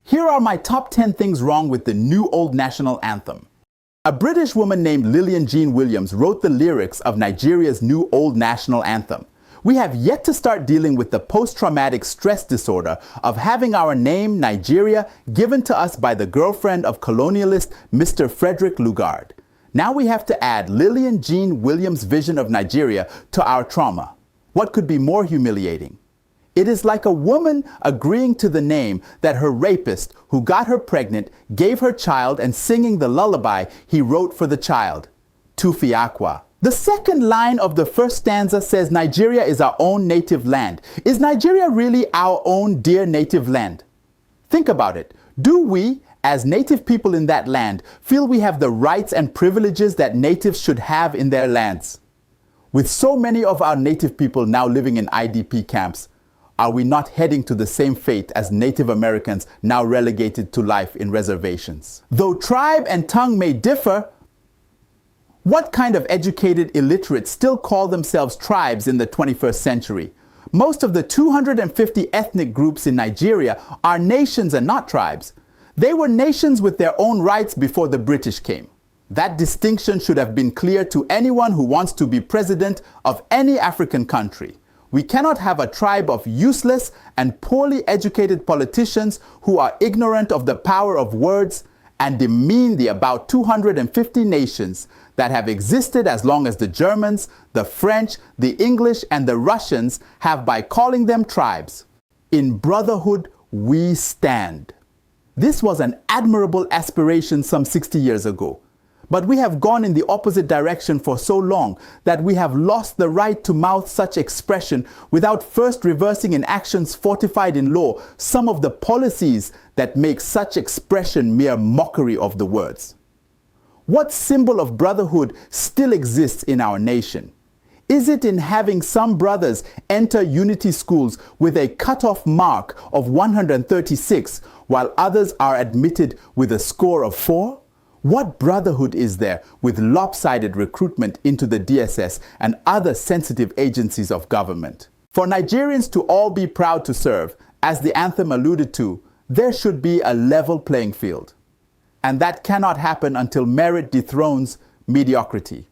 Here are my top 10 things wrong with the new old national anthem. A British woman named Lillian Jean Williams wrote the lyrics of Nigeria's new old national anthem. We have yet to start dealing with the post-traumatic stress disorder of having our name, Nigeria, given to us by the girlfriend of colonialist Mr. Frederick Lugard. Now we have to add Lillian Jean Williams' vision of Nigeria to our trauma. What could be more humiliating? It is like a woman agreeing to the name that her rapist, who got her pregnant, gave her child and singing the lullaby he wrote for the child, Tufiakwa. The second line of the first stanza says Nigeria is our own native land. Is Nigeria really our own dear native land? Think about it. Do we, as native people in that land, feel we have the rights and privileges that natives should have in their lands? With so many of our native people now living in IDP camps, are we not heading to the same fate as Native Americans now relegated to life in reservations? Though tribe and tongue may differ, what kind of educated illiterates still call themselves tribes in the 21st century? Most of the 250 ethnic groups in Nigeria are nations and not tribes. They were nations with their own rights before the British came. That distinction should have been clear to anyone who wants to be president of any African country. We cannot have a tribe of useless and poorly educated politicians who are ignorant of the power of words and demean the about 250 nations that have existed as long as the Germans, the French, the English, and the Russians have by calling them tribes. In brotherhood, we stand. This was an admirable aspiration some 60 years ago. But we have gone in the opposite direction for so long that we have lost the right to mouth such expression without first reversing in actions fortified in law some of the policies that make such expression mere mockery of the words. What symbol of brotherhood still exists in our nation? Is it in having some brothers enter unity schools with a cutoff mark of 136 while others are admitted with a score of 4? What brotherhood is there with lopsided recruitment into the DSS and other sensitive agencies of government? For Nigerians to all be proud to serve, as the anthem alluded to, there should be a level playing field. And that cannot happen until merit dethrones mediocrity.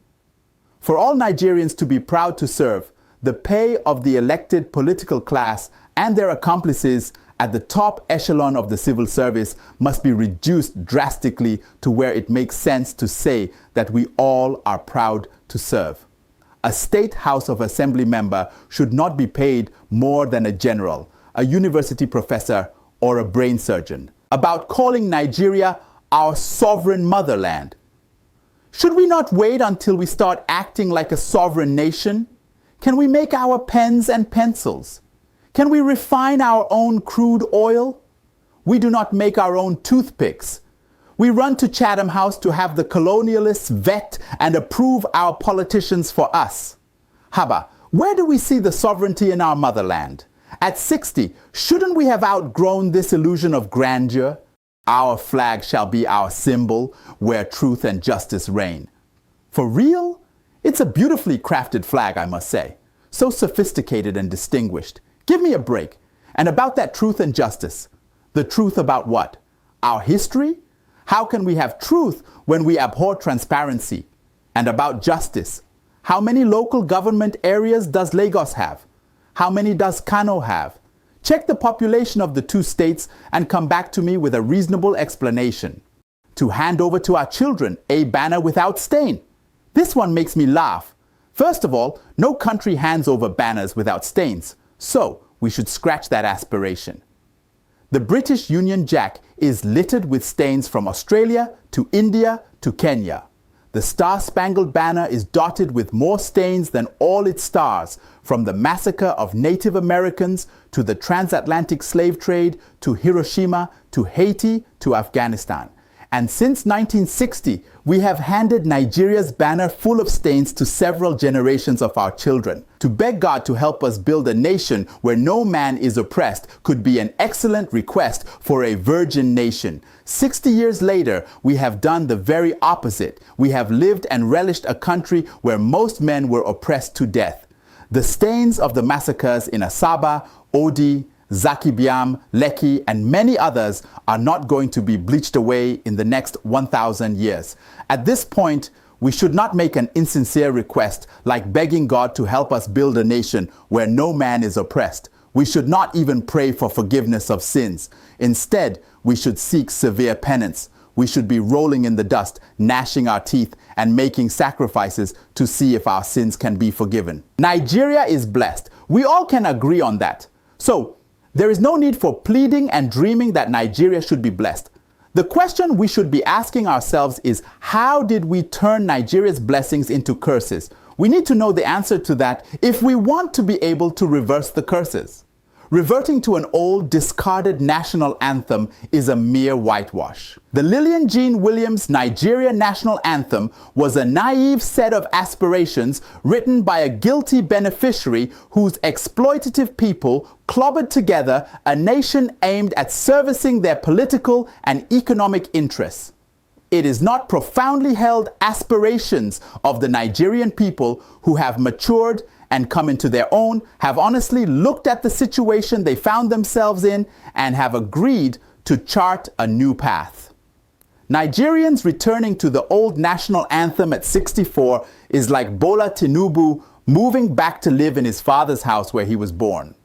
For all Nigerians to be proud to serve, the pay of the elected political class and their accomplices at the top echelon of the civil service must be reduced drastically to where it makes sense to say that we all are proud to serve. A state House of Assembly member should not be paid more than a general, a university professor, or a brain surgeon. About calling Nigeria our sovereign motherland. Should we not wait until we start acting like a sovereign nation? Can we make our pens and pencils? Can we refine our own crude oil? We do not make our own toothpicks. We run to Chatham House to have the colonialists vet and approve our politicians for us. Haba, where do we see the sovereignty in our motherland? At 60, shouldn't we have outgrown this illusion of grandeur? Our flag shall be our symbol, where truth and justice reign. For real? It's a beautifully crafted flag, I must say. So sophisticated and distinguished. Give me a break. And about that truth and justice. The truth about what? Our history? How can we have truth when we abhor transparency? And about justice. How many local government areas does Lagos have? How many does Kano have? Check the population of the two states and come back to me with a reasonable explanation. To hand over to our children a banner without stain. This one makes me laugh. First of all, no country hands over banners without stains. So, we should scratch that aspiration. The British Union Jack is littered with stains from Australia to India to Kenya. The Star-Spangled Banner is dotted with more stains than all its stars, from the massacre of Native Americans to the transatlantic slave trade to Hiroshima to Haiti to Afghanistan. And since 1960, we have handed Nigeria's banner full of stains to several generations of our children. To beg God to help us build a nation where no man is oppressed could be an excellent request for a virgin nation. 60 years later, we have done the very opposite. We have lived and relished a country where most men were oppressed to death. The stains of the massacres in Asaba, Odi, Zaki Biam, Lekki, and many others are not going to be bleached away in the next 1,000 years. At this point, we should not make an insincere request like begging God to help us build a nation where no man is oppressed. We should not even pray for forgiveness of sins. Instead, we should seek severe penance. We should be rolling in the dust, gnashing our teeth, and making sacrifices to see if our sins can be forgiven. Nigeria is blessed. We all can agree on that. So, there is no need for pleading and dreaming that Nigeria should be blessed. The question we should be asking ourselves is, how did we turn Nigeria's blessings into curses? We need to know the answer to that if we want to be able to reverse the curses. Reverting to an old, discarded national anthem is a mere whitewash. The Lillian Jean Williams Nigeria National Anthem was a naive set of aspirations written by a guilty beneficiary whose exploitative people clobbered together a nation aimed at servicing their political and economic interests. It is not profoundly held aspirations of the Nigerian people who have matured and come into their own, have honestly looked at the situation they found themselves in, and have agreed to chart a new path. Nigerians returning to the old national anthem at 64 is like Bola Tinubu moving back to live in his father's house where he was born.